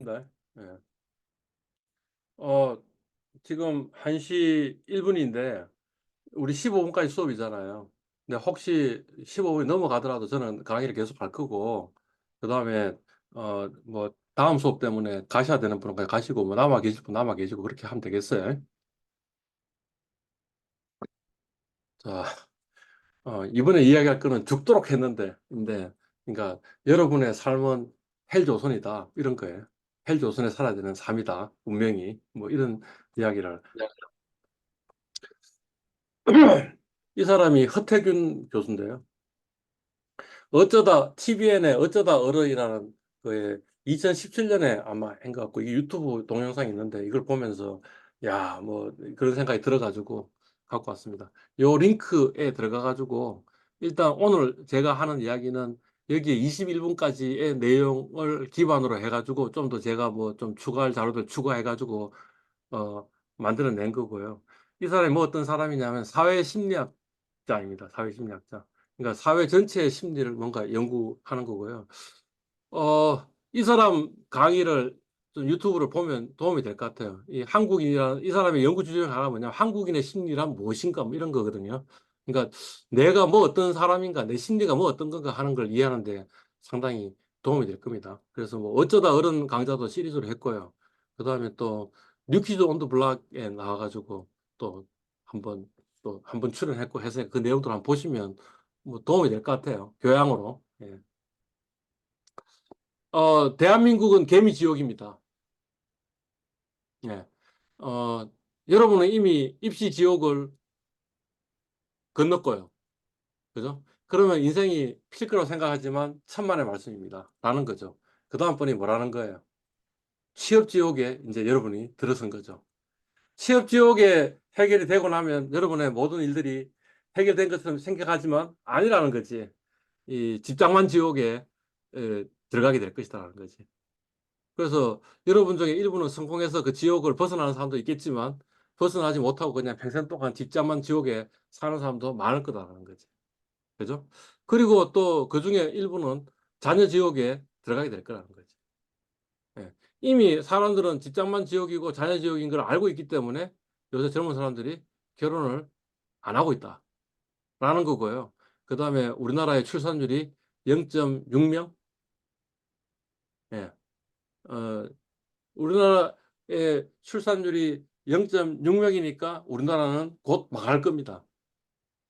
네. 예. 어, 지금 1시 1분인데, 우리 15분까지 수업이잖아요. 근데 혹시 15분이 넘어가더라도 저는 강의를 계속 할 거고, 그 다음에, 다음 수업 때문에 가셔야 되는 분은 그냥 가시고, 뭐, 남아 계실 분 남아 계시고, 그렇게 하면 되겠어요. 자, 이번에 이야기할 거는 죽도록 했는데, 그러니까 여러분의 삶은 헬조선이다. 이런 거예요. 헬조선에 살아야 되는 삶이다. 운명이. 뭐, 이런 이야기를. 이 사람이 허태균 교수인데요. 어쩌다 TVN의 어쩌다 어른이라는 거에 2017년에 아마 한 것 같고 이게 유튜브 동영상이 있는데 이걸 보면서 야, 뭐 그런 생각이 들어가지고 갖고 왔습니다. 요 링크에 들어가가지고 일단 오늘 제가 하는 이야기는 여기에 21분까지의 내용을 기반으로 해가지고 좀 더 제가 뭐 좀 추가할 자료들 추가해가지고 어, 만들어낸 거고요. 이 사람이 뭐 어떤 사람이냐면 사회심리학자입니다. 사회심리학자. 그러니까 사회 전체의 심리를 뭔가 연구하는 거고요. 이 사람 강의를 좀 유튜브를 보면 도움이 될 것 같아요. 이 사람의 연구 주제가 하나 뭐냐면 한국인의 심리란 무엇인가 뭐 이런 거거든요. 그러니까 내가 뭐 어떤 사람인가, 내 심리가 뭐 어떤 건가 하는 걸 이해하는데 상당히 도움이 될 겁니다. 그래서 뭐 어쩌다 어른 강좌도 시리즈로 했고요. 그 다음에 또 뉴키즈 온 더 블락에 나와가지고 또 한번 한번 출연했고 해서 그 내용들 한번 보시면 뭐 도움이 될 것 같아요. 교양으로. 예. 대한민국은 개미지옥입니다. 예. 어, 여러분은 이미 입시 지옥을 건넜고요. 그죠? 그러면 인생이 필 거라고 생각하지만 천만의 말씀입니다. 라는 거죠. 그 다음 번이 뭐라는 거예요? 취업 지옥에 이제 여러분이 들어선 거죠. 취업 지옥에 해결이 되고 나면 여러분의 모든 일들이 해결된 것처럼 생각하지만 아니라는 거지. 이 직장만 지옥에 들어가게 될 것이다라는 거지. 그래서 여러분 중에 일부는 성공해서 그 지옥을 벗어나는 사람도 있겠지만 벗어나지 못하고 그냥 평생 동안 직장만 지옥에 사는 사람도 많을 거다라는 거지. 그죠? 그리고 또 그 중에 일부는 자녀 지옥에 들어가게 될 거라는 거지. 예. 이미 사람들은 직장만 지옥이고 자녀 지옥인 걸 알고 있기 때문에 요새 젊은 사람들이 결혼을 안 하고 있다라는 거고요. 그 다음에 우리나라의 출산율이 0.6명? 예. 어, 우리나라의 출산율이 0.6명이니까 우리나라는 곧 망할 겁니다.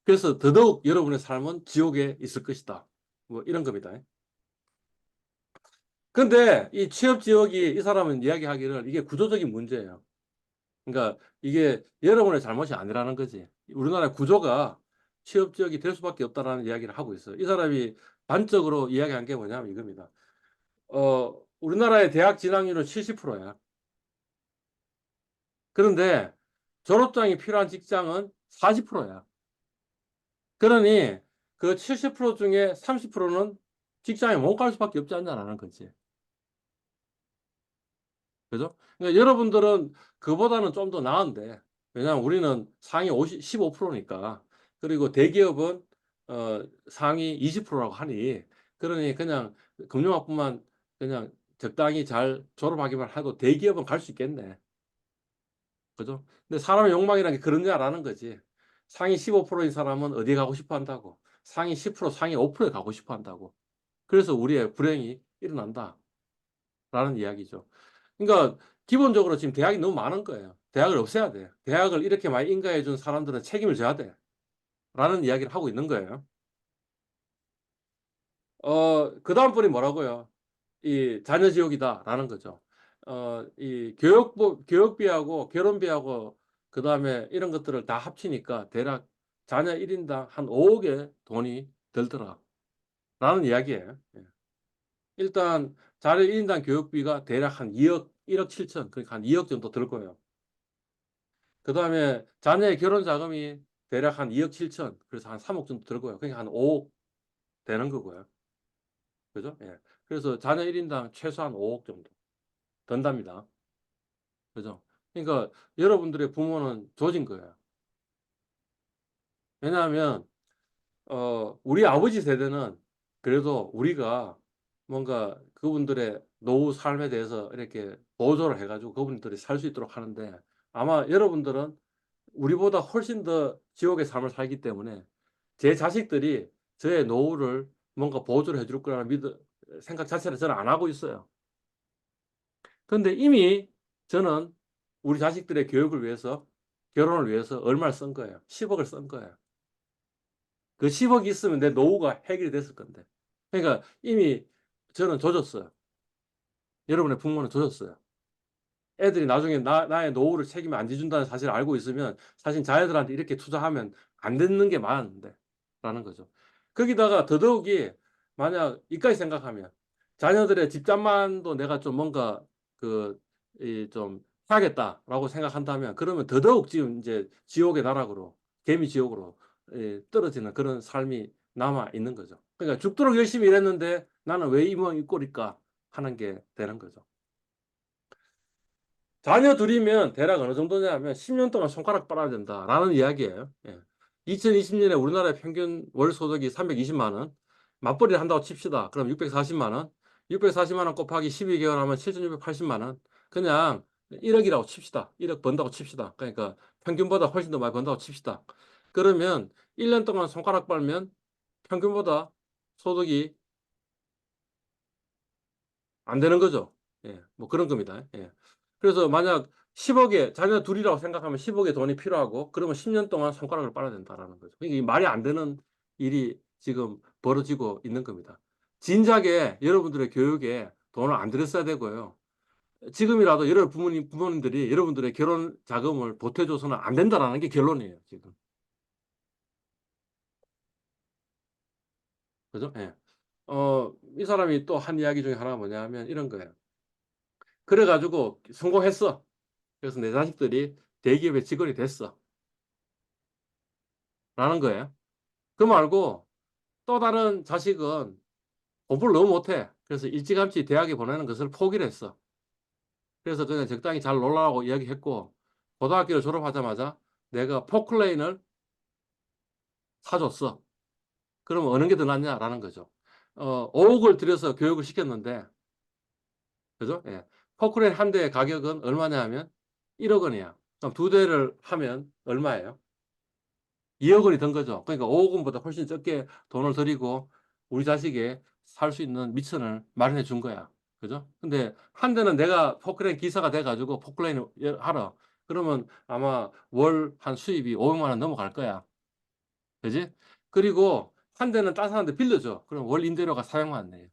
그래서 더더욱 여러분의 삶은 지옥에 있을 것이다. 뭐 이런 겁니다. 근데 이 취업 지옥이 이 사람은 이야기하기를 이게 구조적인 문제예요. 그러니까 이게 여러분의 잘못이 아니라는 거지. 우리나라 구조가 취업 지옥이 될 수밖에 없다라는 이야기를 하고 있어요. 이 사람이 단적으로 이야기한 게 뭐냐면 이겁니다. 우리나라의 대학 진학률은 70%야. 그런데 졸업장이 필요한 직장은 40%야. 그러니 그 70% 중에 30%는 직장에 못 갈 수밖에 없지 않냐라는 거지. 그죠? 그러니까 여러분들은 그보다는 좀 더 나은데, 왜냐하면 우리는 상위 15%니까. 그리고 대기업은 상위 20%라고 하니, 그러니 그냥 금융학부만 그냥 적당히 잘 졸업하기만 해도 대기업은 갈 수 있겠네. 그죠? 근데 사람의 욕망이라는 게 그러냐라는 거지. 상위 15%인 사람은 어디에 가고 싶어 한다고. 상위 10%, 상위 5%에 가고 싶어 한다고. 그래서 우리의 불행이 일어난다라는 이야기죠. 그러니까 기본적으로 지금 대학이 너무 많은 거예요. 대학을 없애야 돼. 대학을 이렇게 많이 인가해 준 사람들은 책임을 져야 돼. 라는 이야기를 하고 있는 거예요. 그 다음 분이 뭐라고요? 이 자녀 지옥이다라는 거죠. 이 교육비하고 결혼비하고 그 다음에 이런 것들을 다 합치니까 대략 자녀 1인당 한 5억의 돈이 들더라. 라는 이야기예요. 예. 일단 자녀 1인당 교육비가 대략 한 2억, 1억 7천, 그러니까 한 2억 정도 들 거예요. 그 다음에 자녀의 결혼 자금이 대략 한 2억 7천, 그래서 한 3억 정도 들고요. 그러니까 한 5억 되는 거고요. 그죠? 예. 그래서 자녀 1인당 최소한 5억 정도 든답니다. 그죠? 그러니까 여러분들의 부모는 조진 거예요. 왜냐하면 우리 아버지 세대는 그래도 우리가 뭔가 그분들의 노후 삶에 대해서 이렇게 보조를 해가지고 그분들이 살 수 있도록 하는데 아마 여러분들은 우리보다 훨씬 더 지옥의 삶을 살기 때문에 제 자식들이 저의 노후를 뭔가 보조를 해줄 거라는 생각 자체를 저는 안 하고 있어요. 그런데 이미 저는 우리 자식들의 교육을 위해서 결혼을 위해서 얼마를 쓴 거예요. 10억을 쓴 거예요. 그 10억이 있으면 내 노후가 해결이 됐을 건데. 그러니까 이미 저는 조졌어요. 여러분의 부모는 조졌어요. 애들이 나중에 나의 노후를 책임을 안 져준다는 사실을 알고 있으면 사실 자녀들한테 이렇게 투자하면 안 되는 게 많은데 라는 거죠. 거기다가 더더욱이 만약 이까지 생각하면 자녀들의 집장만도 내가 좀 뭔가 그 이 좀 해야겠다라고 생각한다면 그러면 더더욱 지금 이제 지옥의 나락으로 개미 지옥으로 떨어지는 그런 삶이 남아 있는 거죠. 그러니까 죽도록 열심히 일했는데 나는 왜 이 모양 이 꼴일까 하는 게 되는 거죠. 자녀 둘이면 대략 어느 정도냐면 10년 동안 손가락 빨아야 된다라는 이야기예요. 예. 2020년에 우리나라의 평균 월 소득이 320만 원, 맞벌이를 한다고 칩시다. 그럼 640만 원, 640만 원 곱하기 12개월 하면 7,680만 원. 그냥 1억이라고 칩시다. 1억 번다고 칩시다. 그러니까 평균보다 훨씬 더 많이 번다고 칩시다. 그러면 1년 동안 손가락 빨면 평균보다 소득이 안 되는 거죠. 예, 뭐 그런 겁니다. 예. 그래서 만약 10억에 자녀 둘이라고 생각하면 10억의 돈이 필요하고 그러면 10년 동안 손가락을 빨아야 된다라는 거죠. 이게 말이 안 되는 일이 지금 벌어지고 있는 겁니다. 진작에 여러분들의 교육에 돈을 안 들였어야 되고요. 지금이라도 여러 부모님들이 여러분들의 결혼 자금을 보태줘서는 안 된다라는 게 결론이에요, 지금. 그죠? 예. 이 사람이 또 한 이야기 중에 하나가 뭐냐면 이런 거예요. 그래가지고 성공했어. 그래서 내 자식들이 대기업의 직원이 됐어. 라는 거예요. 그 말고 또 다른 자식은 공부를 너무 못해. 그래서 일찌감치 대학에 보내는 것을 포기를 했어. 그래서 그냥 적당히 잘 놀라라고 이야기했고, 고등학교를 졸업하자마자 내가 포클레인을 사줬어. 그러면 어느 게 더 낫냐라는 거죠. 5억을 들여서 교육을 시켰는데, 그죠? 예. 포클레인 한 대의 가격은 얼마냐 하면 1억 원이야. 그럼 두 대를 하면 얼마예요? 2억 원이 든 거죠. 그러니까 5억 원보다 훨씬 적게 돈을 들이고 우리 자식이 살 수 있는 미천을 마련해 준 거야. 그죠? 근데 한 대는 내가 포크레인 기사가 돼가지고 포크레인을 하러. 그러면 아마 월 한 수입이 500만 원 넘어갈 거야. 그지? 그리고 한 대는 딴 사람한테 빌려줘. 그럼 월 임대료가 400만 원 내요.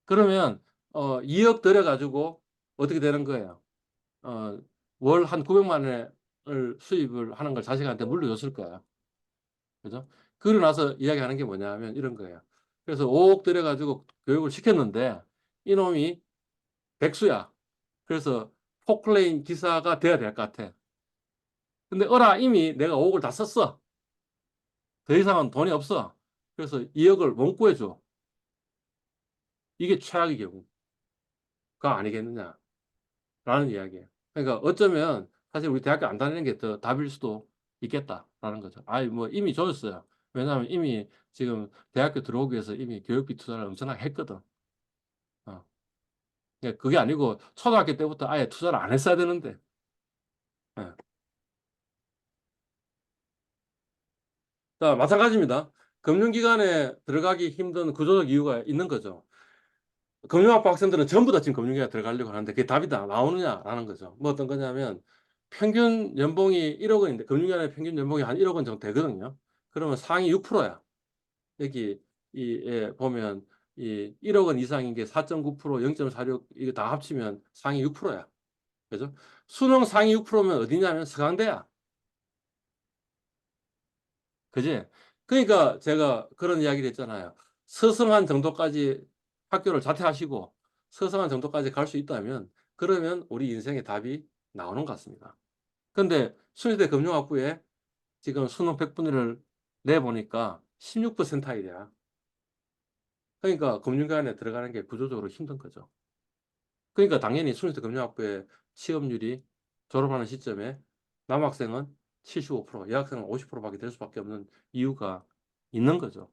그러면 2억 들여가지고 어떻게 되는 거예요? 어, 월 한 900만 원을 수입을 하는 걸 자식한테 물려줬을 거야. 그죠? 그러고 나서 이야기하는 게 뭐냐면 이런 거예요. 그래서 5억 들여가지고 교육을 시켰는데 이놈이 백수야. 그래서 포클레인 기사가 돼야 될 것 같아. 근데 어라 이미 내가 5억을 다 썼어. 더 이상은 돈이 없어. 그래서 2억을 못 구해줘. 이게 최악의 경우가 아니겠느냐라는 이야기예요. 그러니까 어쩌면 사실 우리 대학교 안 다니는 게 더 답일 수도 있겠다라는 거죠. 아이 뭐 이미 좋았어요. 왜냐하면 이미 지금 대학교 들어오기 위해서 이미 교육비 투자를 엄청나게 했거든. 어. 그러니까 그게 아니고 초등학교 때부터 아예 투자를 안 했어야 되는데. 예. 자, 마찬가지입니다. 금융기관에 들어가기 힘든 구조적 이유가 있는 거죠. 금융학부 학생들은 전부 다 지금 금융기관에 들어가려고 하는데 그게 답이 다 나오느냐라는 거죠. 뭐 어떤 거냐면 평균 연봉이 1억 원인데 금융기관의 평균 연봉이 한 1억 원 정도 되거든요. 그러면 상위 6%야. 여기 보면 이 1억 원 이상인 게 4.9%, 0.46 이거 다 합치면 상위 6%야. 그죠? 수능 상위 6%면 어디냐면 서강대야. 그지? 그러니까 제가 그런 이야기를 했잖아요. 서성한 정도까지 학교를 자퇴하시고 서성한 정도까지 갈 수 있다면 그러면 우리 인생의 답이 나오는 것 같습니다. 근데 순위대 금융학부에 지금 수능 100분위를 내보니까 16%이야. 그러니까 금융기관에 들어가는 게 구조적으로 힘든 거죠. 그러니까 당연히 순위대 금융학부의 취업률이 졸업하는 시점에 남학생은 75%, 여학생은 50%밖에 될 수밖에 없는 이유가 있는 거죠.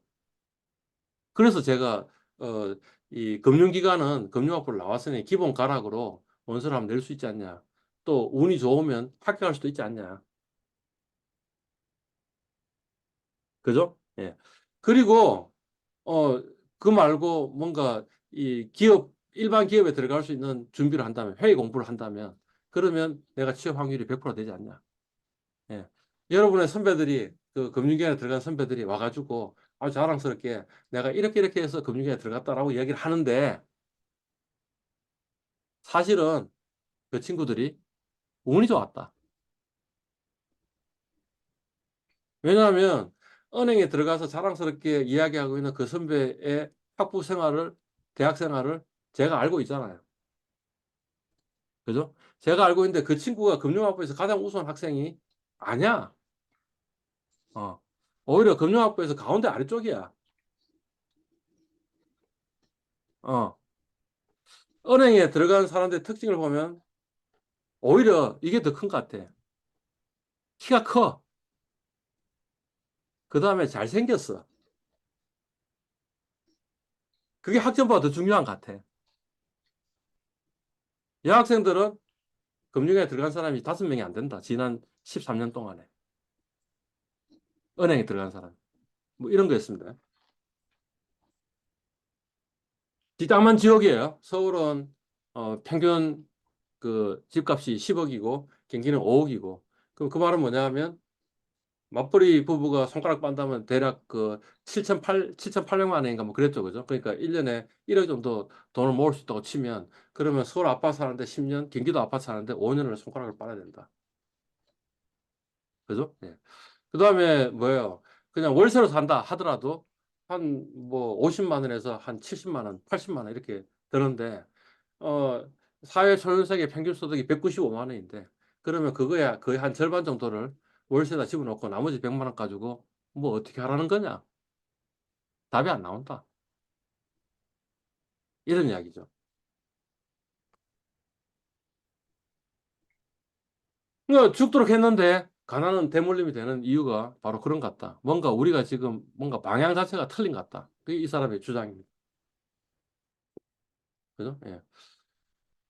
그래서 제가 어, 이 금융기관은 금융학부를 나왔으니 기본 가락으로 원서를 한번 낼 수 있지 않냐. 또 운이 좋으면 합격할 수도 있지 않냐. 그죠? 예. 그리고 그 말고 뭔가 이 기업 일반 기업에 들어갈 수 있는 준비를 한다면 회의 공부를 한다면 그러면 내가 취업 확률이 100% 되지 않냐. 예. 여러분의 선배들이 그 금융기관에 들어간 선배들이 와가지고 아주 자랑스럽게 내가 이렇게 이렇게 해서 금융기관에 들어갔다라고 이야기를 하는데 사실은 그 친구들이 운이 좋았다. 왜냐하면 은행에 들어가서 자랑스럽게 이야기하고 있는 그 선배의 학부 생활을, 대학 생활을 제가 알고 있잖아요. 그죠? 제가 알고 있는데 그 친구가 금융학부에서 가장 우수한 학생이 아니야. 어. 오히려 금융학부에서 가운데 아래쪽이야. 어. 은행에 들어간 사람들의 특징을 보면 오히려 이게 더 큰 것 같아. 키가 커. 그 다음에 잘생겼어. 그게 학점보다 더 중요한 것 같아. 여학생들은 금융에 들어간 사람이 5명이 안 된다. 지난 13년 동안에. 은행에 들어간 사람. 뭐 이런 거였습니다. 땅만 지옥이에요. 서울은 평균 그 집값이 10억이고 경기는 5억이고. 그럼 그 말은 뭐냐 하면 맞벌이 부부가 손가락 빤다면 대략 그 7,800만 원인가 뭐 그랬죠. 그죠? 그러니까 1년에 1억 정도 돈을 모을 수 있다고 치면 그러면 서울 아파트 사는데 10년, 경기도 아파트 사는데 5년을 손가락을 빨아야 된다. 그죠? 예. 그 다음에 뭐예요? 그냥 월세로 산다 하더라도 한 뭐 50만 원에서 한 70만 원, 80만 원 이렇게 드는데 어 사회 초년생의 평균 소득이 195만 원인데 그러면 그거야 거의 한 절반 정도를 월세다 집어넣고 나머지 100만 원 가지고 뭐 어떻게 하라는 거냐? 답이 안 나온다. 이런 이야기죠. 그러니까 죽도록 했는데 가난은 대물림이 되는 이유가 바로 그런 것 같다. 뭔가 우리가 지금 뭔가 방향 자체가 틀린 것 같다. 그게 이 사람의 주장입니다. 그죠? 예.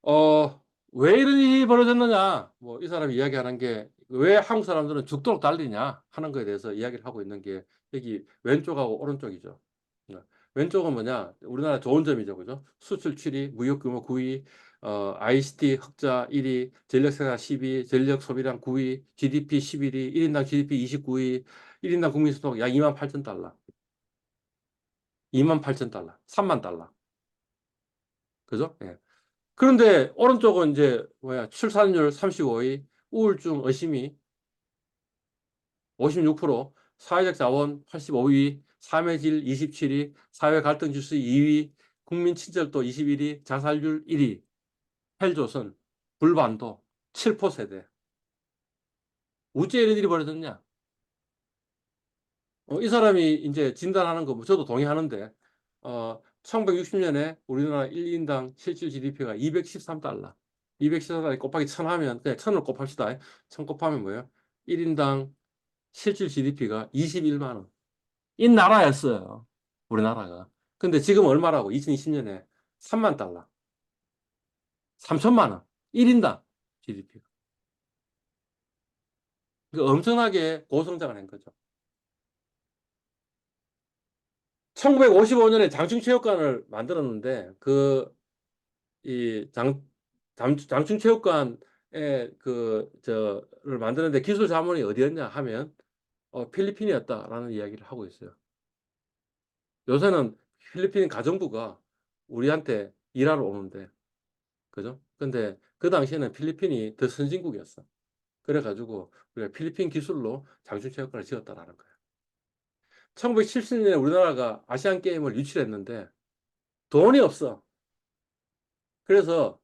어, 왜 이런 일이 벌어졌느냐? 뭐, 이 사람이 이야기하는 게, 왜 한국 사람들은 죽도록 달리냐? 하는 거에 대해서 이야기를 하고 있는 게, 여기 왼쪽하고 오른쪽이죠. 왼쪽은 뭐냐? 우리나라 좋은 점이죠. 그죠? 수출 7위, 무역 규모 9위, ICT 흑자 1위, 전력 생산 10위, 전력 소비량 9위, GDP 11위, 1인당 GDP 29위, 1인당 국민소득 약 2만 8천 달러. 2만 8천 달러. 3만 달러. 그죠? 예. 그런데 오른쪽은 이제 뭐야 출산율 35위, 우울증 의심이 56%, 사회적 자원 85위, 삶의 질 27위, 사회 갈등 지수 2위, 국민 친절도 21위, 자살률 1위, 헬조선, 불반도 7% 세대. 어째 이런 일이 벌어졌냐? 이 사람이 이제 진단하는 거, 뭐 저도 동의하는데, 1960년에 우리나라 1인당 실질 GDP가 213달러. 213달러 곱하기 1000 하면, 그냥 1000을 곱합시다. 1000 곱하면 뭐예요? 1인당 실질 GDP가 21만 원. 이 나라였어요. 우리나라가. 근데 지금 얼마라고? 2020년에 3만 달러. 3천만 원. 1인당 GDP가. 그 엄청나게 고성장을 한 거죠. 1955년에 장충체육관을 만들었는데 이 장충체육관에 저를 만드는데 기술 자문이 어디였냐 하면 필리핀이었다라는 이야기를 하고 있어요. 요새는 필리핀 가정부가 우리한테 일하러 오는데 그죠? 근데 그 당시에는 필리핀이 더 선진국이었어. 그래가지고 우리가 필리핀 기술로 장충체육관을 지었다라는 거예요. 1970년에 우리나라가 아시안 게임을 유치했는데 돈이 없어. 그래서